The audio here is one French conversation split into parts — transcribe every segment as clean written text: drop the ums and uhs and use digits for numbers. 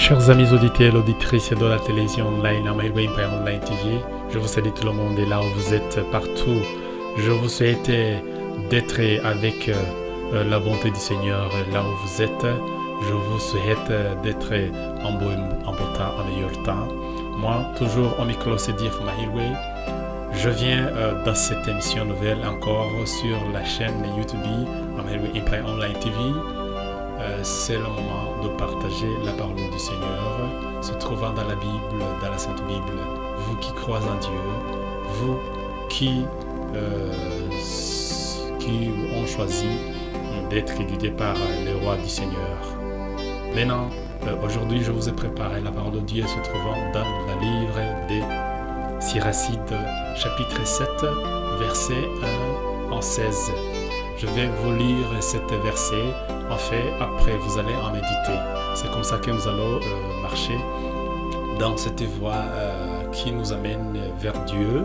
Chers amis auditeurs et auditrices de la télévision online, Amailwe Empire Online TV, je vous salue tout le monde et là où vous êtes partout. Je vous souhaite d'être avec la bonté du Seigneur là où vous êtes. Je vous souhaite d'être en beau temps, en meilleur temps. Moi, toujours au micro, c'est Dief Mahilwe. Je viens dans cette émission nouvelle encore sur la chaîne YouTube Amailwe Empire Online TV. C'est le moment de partager la parole du Seigneur, se trouvant dans la Bible, dans la Sainte Bible. Vous qui croyez en Dieu, vous qui ont choisi d'être guidés par le roi du Seigneur. Maintenant, aujourd'hui, je vous ai préparé la parole de Dieu se trouvant dans le livre des Siracide, chapitre 7, verset 1 en 16. Je vais vous lire cet verset. En fait, après, vous allez en méditer. C'est comme ça que nous allons marcher dans cette voie qui nous amène vers Dieu,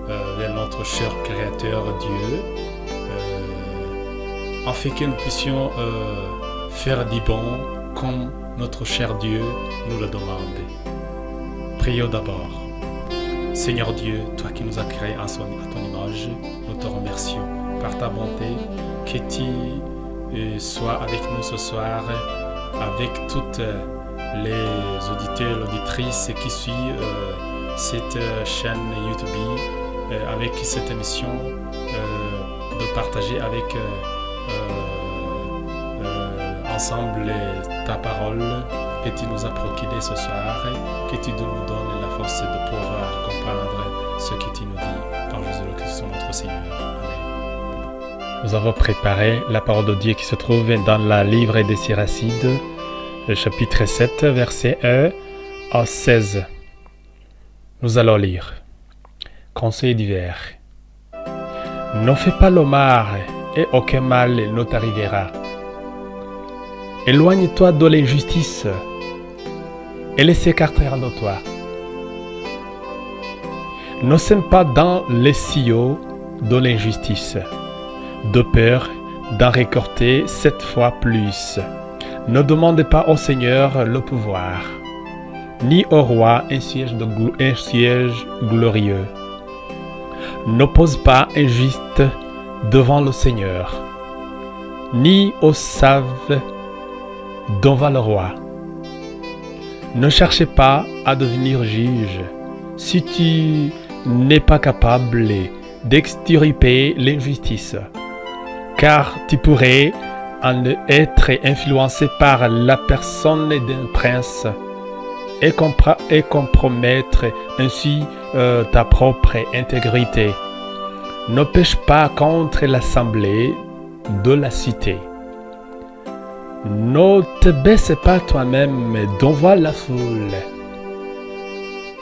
vers notre cher Créateur Dieu, afin que nous puissions faire du bon comme notre cher Dieu nous le demande. Prions d'abord. Seigneur Dieu, toi qui nous as créés à ton image, nous te remercions par ta bonté, que tu sois avec nous ce soir, avec toutes les auditeurs et auditrices qui suivent cette chaîne YouTube, avec cette émission, de partager avec ensemble ta parole que tu nous as procurée ce soir, que tu nous donnes la force de pouvoir comprendre ce que tu nous dis par Jésus-Christ notre Seigneur. Amen. Nous avons préparé la parole de Dieu qui se trouve dans le livre des Siracide, le chapitre 7, verset 1 à 16. Nous allons lire. Conseil divers. Ne fais pas le mal et aucun mal ne t'arrivera. Éloigne-toi de l'injustice et les s'écartera de toi. Ne sème pas dans les sillons de l'injustice, de peur d'en récolter 7 fois plus. Ne demande pas au Seigneur le pouvoir, ni au roi un siège glorieux. N'oppose pas injuste devant le Seigneur, ni au save devant le roi. Ne cherchez pas à devenir juge si tu n'es pas capable d'extirper l'injustice, car tu pourrais en être influencé par la personne d'un prince et compromettre ainsi ta propre intégrité. Ne pêche pas contre l'assemblée de la cité. Ne te baisse pas toi-même devant la foule.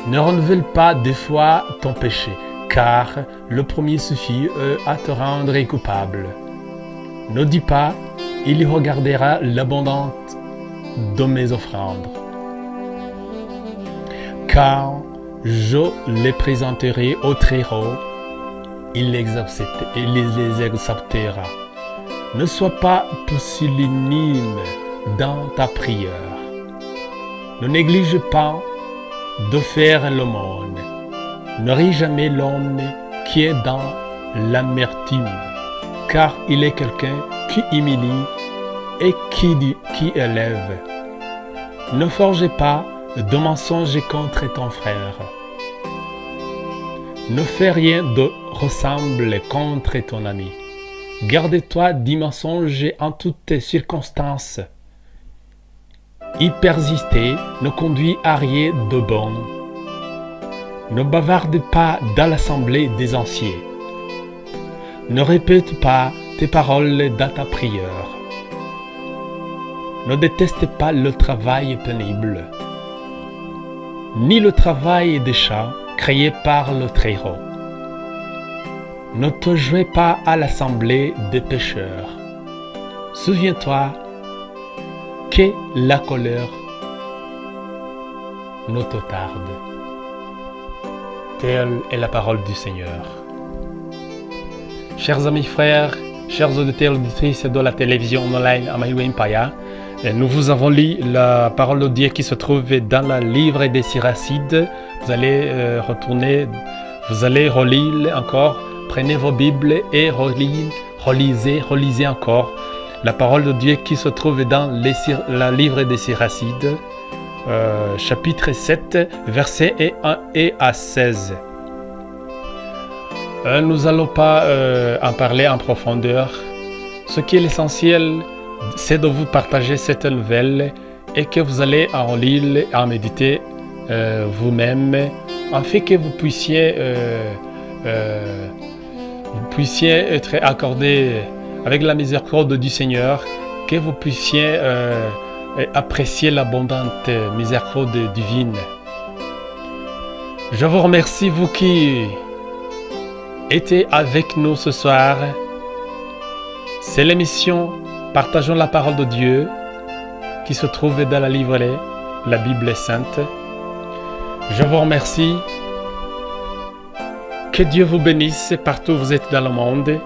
Ne renouvelle pas deux fois ton péché, car le premier suffit à te rendre coupable. Ne dis pas, il regardera l'abondance de mes offrandes. Quand je les présenterai au Très-Haut, il les exaltera. Ne sois pas pusillanime dans ta prière. Ne néglige pas de faire l'aumône. Ne ris jamais l'homme qui est dans l'amertume, car il est quelqu'un qui humilie et qui élève. Ne forge pas de mensonges contre ton frère. Ne fais rien de ressemble contre ton ami. Garde-toi du mensonge en toutes circonstances. Y persister ne conduit à rien de bon. Ne bavarde pas dans l'assemblée des anciens. Ne répète pas tes paroles dans ta prière. Ne déteste pas le travail pénible, ni le travail des chats créé par le Très-Haut. Ne te joins pas à l'assemblée des pécheurs. Souviens-toi que la colère ne te tarde. Telle est la parole du Seigneur. Chers amis frères, chers auditeurs et auditrices de la télévision online Amailwe Empire, Et nous vous avons lu la parole de Dieu qui se trouve dans le livre des Siracides. Vous allez retourner, vous allez relire encore. Prenez vos Bibles et relisez encore la parole de Dieu qui se trouve dans le livre des Siracides, chapitre 7, versets 1 et à 16. Nous n'allons pas en parler en profondeur. Ce qui est l'essentiel, c'est de vous partager cette nouvelle et que vous allez en lire et en méditer vous-même, afin que vous puissiez être accordé avec la miséricorde du Seigneur, que vous puissiez apprécier l'abondante miséricorde divine. Je vous remercie, vous qui étiez avec nous ce soir. C'est l'émission Partageons la parole de Dieu qui se trouve dans la livre, la Bible sainte. Je vous remercie. Que Dieu vous bénisse partout où vous êtes dans le monde.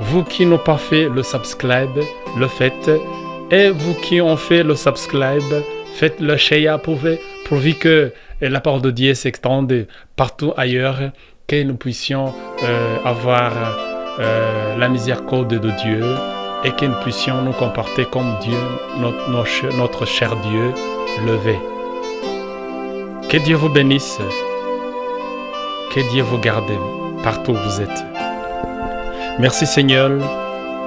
Vous qui n'avez pas fait le subscribe, le faites. Et vous qui ont fait le subscribe, faites le share pourvu que la parole de Dieu s'extende partout ailleurs, que nous puissions avoir la miséricorde de Dieu et que nous puissions nous comporter comme Dieu, notre cher Dieu, levé. Que Dieu vous bénisse. Que Dieu vous garde partout où vous êtes. Merci Seigneur,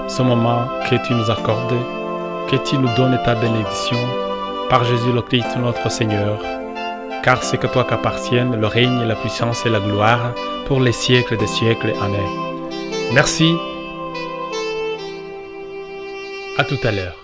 ce moment que tu nous accordes, que tu nous donnes ta bénédiction par Jésus le Christ notre Seigneur, car c'est que toi qu'appartiennent le règne, la puissance et la gloire pour les siècles des siècles. Amen. Merci. À tout à l'heure.